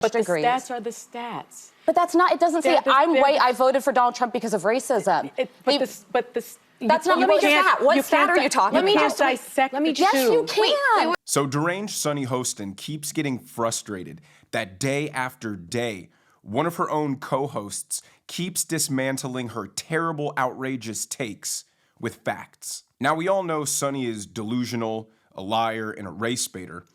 But the degrees. stats are the stats. But that's not, it doesn't say I'm white, I voted for Donald Trump because of racism. That's not, let me just ask, what stat are you talking about? Let me just dissect the two. Yes, you can. So deranged Sunny Hostin keeps getting frustrated that day after day, one of her own co-hosts keeps dismantling her terrible, outrageous takes with facts. Now, we all know Sunny is delusional, a liar, and a race baiter.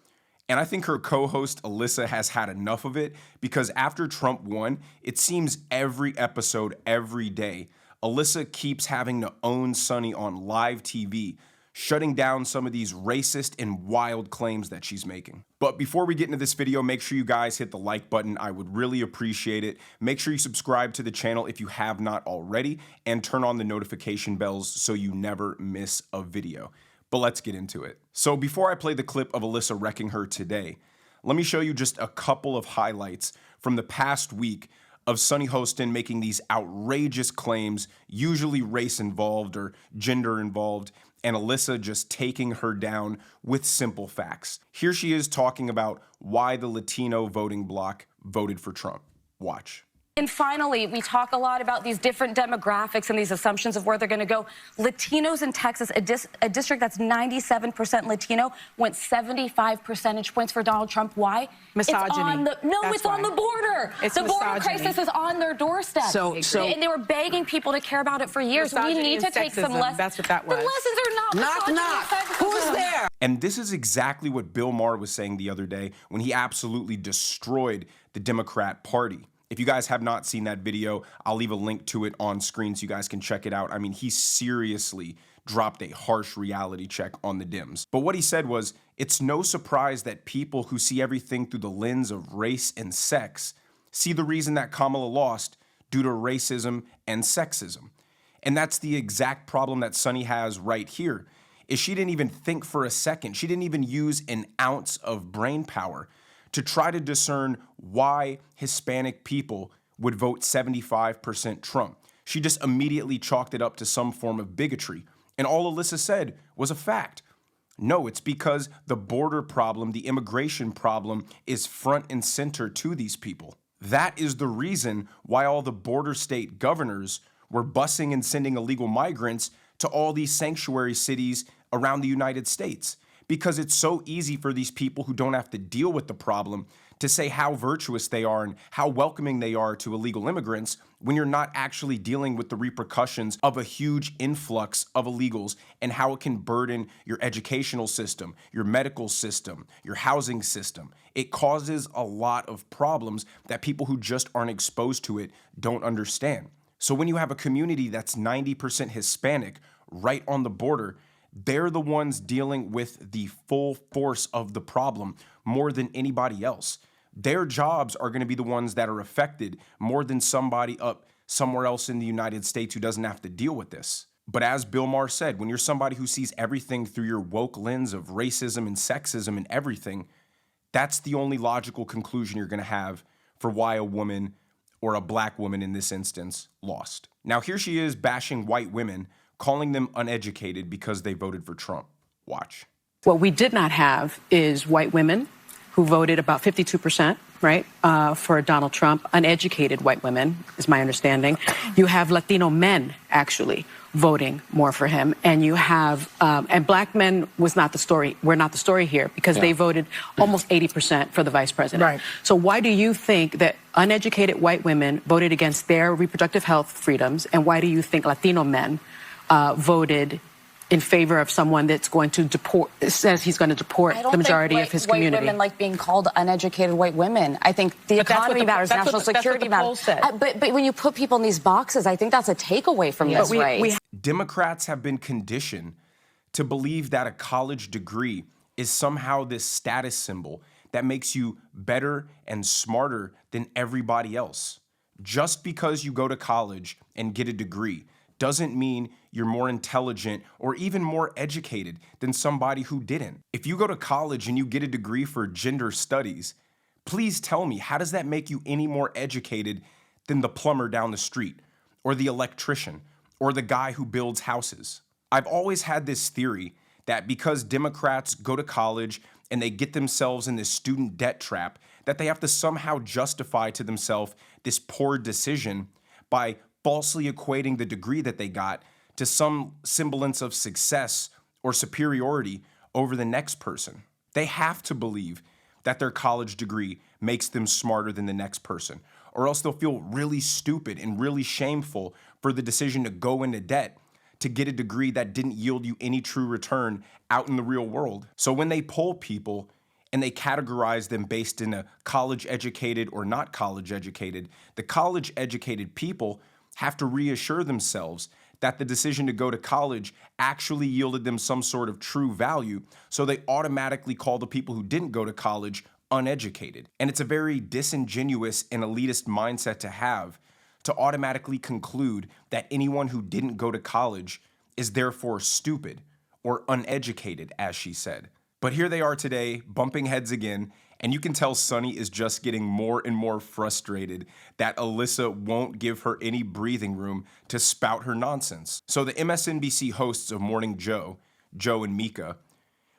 And I think her co-host, Alyssa, has had enough of it because after Trump won, it seems every episode, every day, Alyssa keeps having to own Sunny on live TV, shutting down some of these racist and wild claims that she's making. But before we get into this video, make sure you guys hit the like button. I would really appreciate it. Make sure you subscribe to the channel if you have not already, and turn on the notification bells so you never miss a video. But let's get into it. So before I play the clip of Alyssa wrecking her today, let me show you just a couple of highlights from the past week of Sunny Hostin making these outrageous claims, usually race involved or gender involved, and Alyssa just taking her down with simple facts. Here she is talking about why the Latino voting bloc voted for Trump. Watch. And finally, we talk a lot about these different demographics and these assumptions of where they're going to go. Latinos in Texas, a district that's 97% Latino, went 75 percentage points for Donald Trump. Why? Misogyny. It's on the border. It's the border misogyny. crisis is on their doorstep. And they were begging people to care about it for years. We need to take some lessons. That's what that was. The lessons are not Knock, knock. Who's there? And this is exactly what Bill Maher was saying the other day when he absolutely destroyed the Democrat Party. If you guys have not seen that video, I'll leave a link to it on screen so you guys can check it out. I mean, he seriously dropped a harsh reality check on the Dems. But what he said was, it's no surprise that people who see everything through the lens of race and sex see the reason that Kamala lost due to racism and sexism. And that's the exact problem that Sunny has right here, is she didn't even think for a second. She didn't even use an ounce of brain power to try to discern why Hispanic people would vote 75% Trump. She just immediately chalked it up to some form of bigotry. And all Alyssa said was a fact. No, it's because the border problem, the immigration problem, is front and center to these people. That is the reason why all the border state governors were busing and sending illegal migrants to all these sanctuary cities around the United States. Because it's so easy for these people who don't have to deal with the problem to say how virtuous they are and how welcoming they are to illegal immigrants when you're not actually dealing with the repercussions of a huge influx of illegals and how it can burden your educational system, your medical system, your housing system. It causes a lot of problems that people who just aren't exposed to it don't understand. So when you have a community that's 90% Hispanic right on the border, they're the ones dealing with the full force of the problem more than anybody else. Their jobs are going to be the ones that are affected more than somebody up somewhere else in the United States who doesn't have to deal with this. But as Bill Maher said, when you're somebody who sees everything through your woke lens of racism and sexism and everything, that's the only logical conclusion you're going to have for why a woman, or a black woman in this instance, lost. Now here she is bashing white women, calling them uneducated because they voted for Trump. Watch. What we did not have is white women who voted about 52%, right, for Donald Trump. Uneducated white women, is my understanding. You have Latino men, actually, voting more for him. And you have, and black men was not the story. We're not the story here because they voted almost 80% for the vice president. Right. So why do you think that uneducated white women voted against their reproductive health freedoms? And why do you think Latino men voted in favor of someone that's going to deport, says he's going to deport the majority of his community? White women like being called uneducated white women. I think the economy matters, national security matters. But when you put people in these boxes, I think that's a takeaway from this race. Democrats have been conditioned to believe that a college degree is somehow this status symbol that makes you better and smarter than everybody else. Just because you go to college and get a degree doesn't mean you're more intelligent or even more educated than somebody who didn't. If you go to college and you get a degree for gender studies, please tell me, how does that make you any more educated than the plumber down the street, or the electrician, or the guy who builds houses? I've always had this theory that because Democrats go to college and they get themselves in this student debt trap that they have to somehow justify to themselves this poor decision by falsely equating the degree that they got to some semblance of success or superiority over the next person. They have to believe that their college degree makes them smarter than the next person, or else they'll feel really stupid and really shameful for the decision to go into debt to get a degree that didn't yield you any true return out in the real world. So when they poll people and they categorize them based in a college educated or not college educated, the college educated people have to reassure themselves that the decision to go to college actually yielded them some sort of true value, so they automatically call the people who didn't go to college uneducated. And it's a very disingenuous and elitist mindset to have, to automatically conclude that anyone who didn't go to college is therefore stupid or uneducated, as she said. But here they are today, bumping heads again, and you can tell Sunny is just getting more and more frustrated that Alyssa won't give her any breathing room to spout her nonsense. So the MSNBC hosts of Morning Joe, Joe and Mika,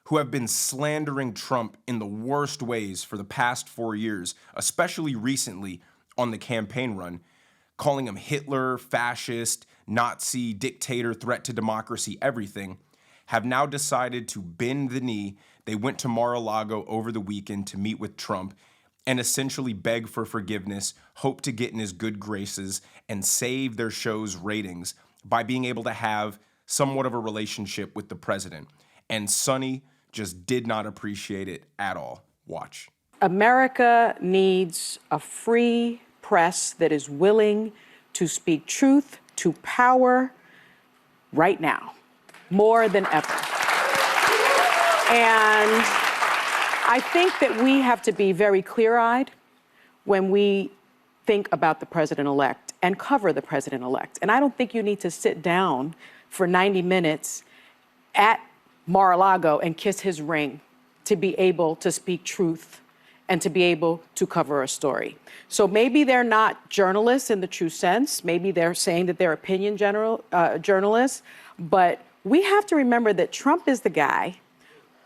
who have been slandering Trump in the worst ways for the past 4 years, especially recently on the campaign run, calling him Hitler, fascist, Nazi, dictator, threat to democracy, everything, have now decided to bend the knee. They went to Mar-a-Lago over the weekend to meet with Trump and essentially beg for forgiveness, hope to get in his good graces, and save their show's ratings by being able to have somewhat of a relationship with the president. And Sunny just did not appreciate it at all. Watch. America needs a free press that is willing to speak truth to power right now, more than ever. And I think that we have to be very clear-eyed when we think about the president-elect and cover the president-elect. And I don't think you need to sit down for 90 minutes at Mar-a-Lago and kiss his ring to be able to speak truth and to be able to cover a story. So maybe they're not journalists in the true sense. Maybe they're saying that they're opinion journalists. But we have to remember that Trump is the guy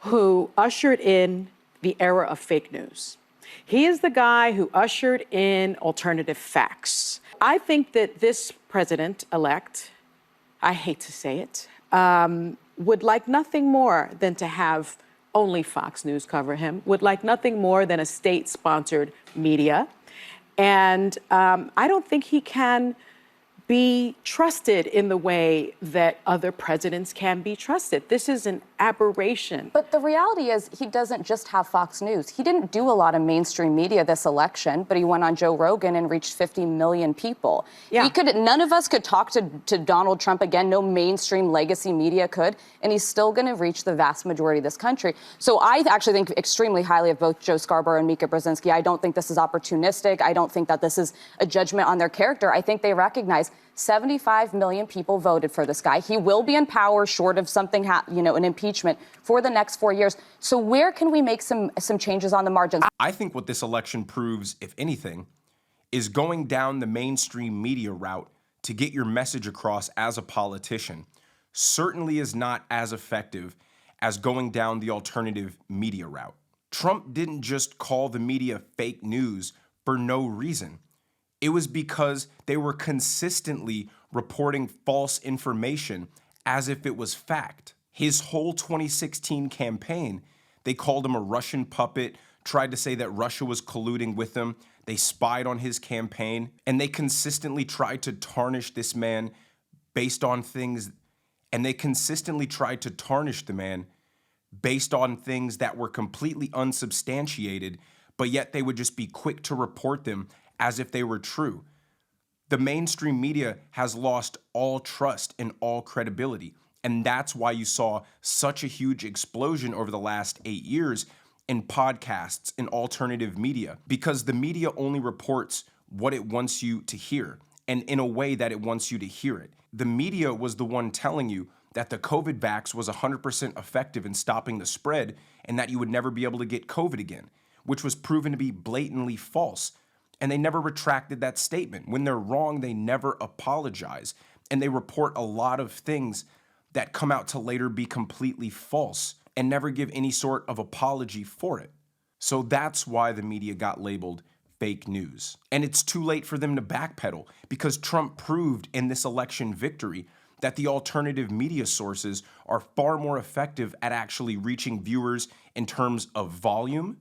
who ushered in the era of fake news. He is the guy who ushered in alternative facts. I think that this president-elect, I hate to say it, would like nothing more than to have only Fox News cover him, would like nothing more than a state-sponsored media. And I don't think he can be trusted in the way that other presidents can be trusted. This is an aberration. But the reality is he doesn't just have Fox News. He didn't do a lot of mainstream media this election, but he went on Joe Rogan and reached 50 million people. Yeah. None of us could talk to Donald Trump again. No mainstream legacy media could. And he's still going to reach the vast majority of this country. So I actually think extremely highly of both Joe Scarborough and Mika Brzezinski. I don't think this is opportunistic. I don't think that this is a judgment on their character. I think they recognize 75 million people voted for this guy. He will be in power short of something, an impeachment for the next 4 years. So where can we make some changes on the margins? I think what this election proves, if anything, is going down the mainstream media route to get your message across as a politician certainly is not as effective as going down the alternative media route. Trump didn't just call the media fake news for no reason. It was because they were consistently reporting false information as if it was fact. His whole 2016 campaign, they called him a Russian puppet, tried to say that Russia was colluding with him. They spied on his campaign, and they consistently tried to tarnish this man based on things, and they consistently tried to tarnish the man based on things that were completely unsubstantiated, but yet they would just be quick to report them as if they were true. The mainstream media has lost all trust and all credibility. And that's why you saw such a huge explosion over the last 8 years in podcasts and alternative media, because the media only reports what it wants you to hear and in a way that it wants you to hear it. The media was the one telling you that the COVID vax was 100% effective in stopping the spread and that you would never be able to get COVID again, which was proven to be blatantly false. And they never retracted that statement. When they're wrong, they never apologize. And they report a lot of things that come out to later be completely false. and never give any sort of apology for it. So that's why the media got labeled fake news. And it's too late for them to backpedal because Trump proved in this election victory that the alternative media sources are far more effective at actually reaching viewers in terms of volume,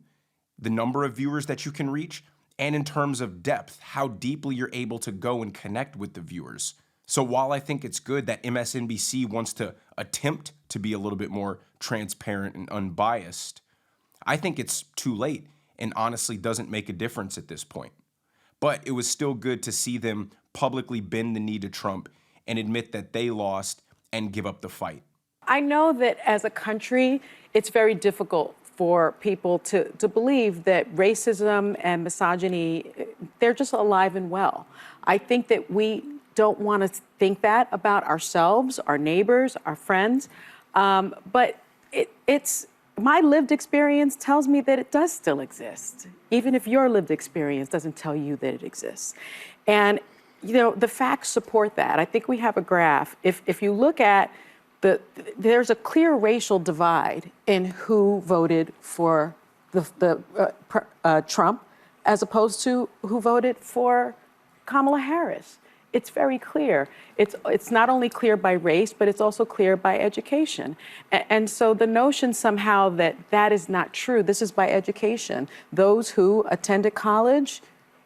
the number of viewers that you can reach, and in terms of depth, how deeply you're able to go and connect with the viewers. So while I think it's good that MSNBC wants to attempt to be a little bit more transparent and unbiased, I think it's too late and honestly doesn't make a difference at this point. But it was still good to see them publicly bend the knee to Trump and admit that they lost and give up the fight. I know that as a country, it's very difficult for people to believe that racism and misogyny, they're just alive and well. I think that we don't want to think that about ourselves, our neighbors, our friends, but it's my lived experience tells me that it does still exist, even if your lived experience doesn't tell you that it exists. And, you know, the facts support that. I think we have a graph. If you look at there's a clear racial divide in who voted for Trump as opposed to who voted for Kamala Harris. It's very clear. It's not only clear by race, but it's also clear by education. And so the notion somehow that that is not true, this is by education. Those who attended college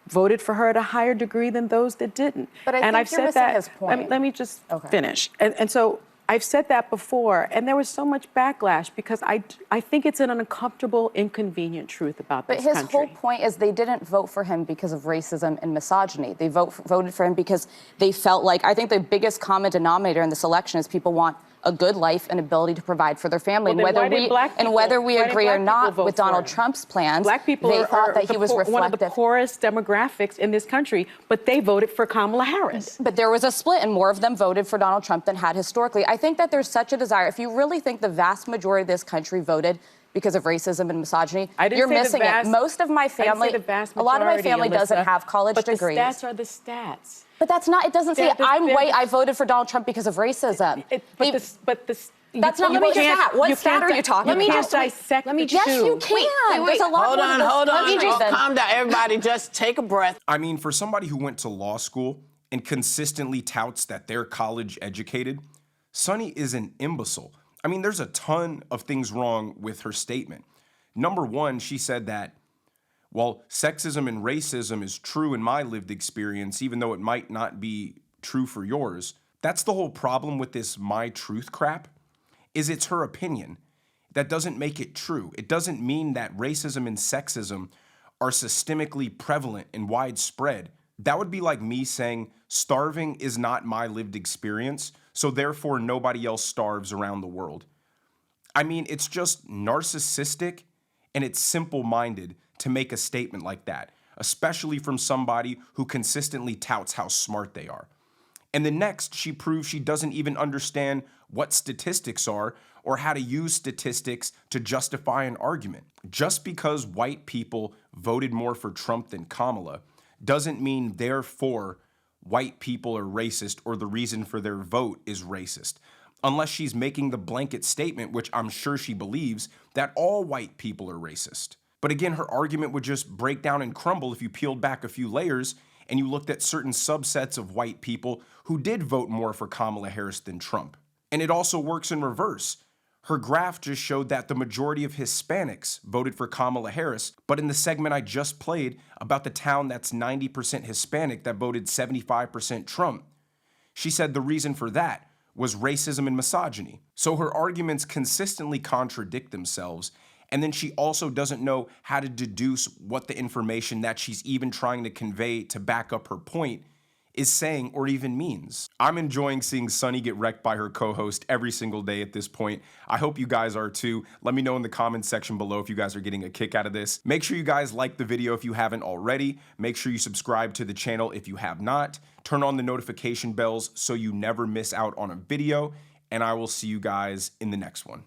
voted for her at a higher degree than those that didn't. But I think I've you're said missing that. his point. Let me just finish. And so I've said that before, and there was so much backlash because I think it's an uncomfortable, inconvenient truth about this country. But his whole point is they didn't vote for him because of racism and misogyny. They voted for him because they felt like, I think the biggest common denominator in this election is people want a good life and ability to provide for their family. Well, and whether we agree or not with Donald Trump's plans, Black people they thought that he was reflective. One of the poorest demographics in this country, but they voted for Kamala Harris. But there was a split, and more of them voted for Donald Trump than had historically. I think that there's such a desire. If you really think the vast majority of this country voted because of racism and misogyny, you're missing it. Most of my family, a lot of my family doesn't have college degrees. But the stats are the stats. But that's not, it doesn't say I'm white, I voted for Donald Trump because of racism. That's not, let me just ask, what stat are you talking about? Let me just dissect the two. Yes, you can. There's a lot Hold on. Calm down, everybody. Just take a breath. I mean, for somebody who went to law school and consistently touts that they're college educated, Sunny is an imbecile. I mean, there's a ton of things wrong with her statement. Number one, she said that, well, sexism and racism is true in my lived experience, even though it might not be true for yours. That's the whole problem with this my truth crap, is it's her opinion. That doesn't make it true. It doesn't mean that racism and sexism are systemically prevalent and widespread. That would be like me saying starving is not my lived experience, so therefore nobody else starves around the world. I mean, it's just narcissistic and it's simple-minded to make a statement like that, especially from somebody who consistently touts how smart they are. And the next, she proves she doesn't even understand what statistics are or how to use statistics to justify an argument. Just because white people voted more for Trump than Kamala doesn't mean therefore white people are racist or the reason for their vote is racist. Unless she's making the blanket statement, which I'm sure she believes, that all white people are racist. But again, her argument would just break down and crumble if you peeled back a few layers and you looked at certain subsets of white people who did vote more for Kamala Harris than Trump. And it also works in reverse. Her graph just showed that the majority of Hispanics voted for Kamala Harris, but in the segment I just played about the town that's 90% Hispanic that voted 75% Trump, she said the reason for that was racism and misogyny. So her arguments consistently contradict themselves. And then she also doesn't know how to deduce what the information that she's even trying to convey to back up her point is saying or even means. I'm enjoying seeing Sunny get wrecked by her co-host every single day at this point. I hope you guys are too. Let me know in the comments section below if you guys are getting a kick out of this. Make sure you guys like the video if you haven't already. Make sure you subscribe to the channel if you have not. Turn on the notification bells so you never miss out on a video. And I will see you guys in the next one.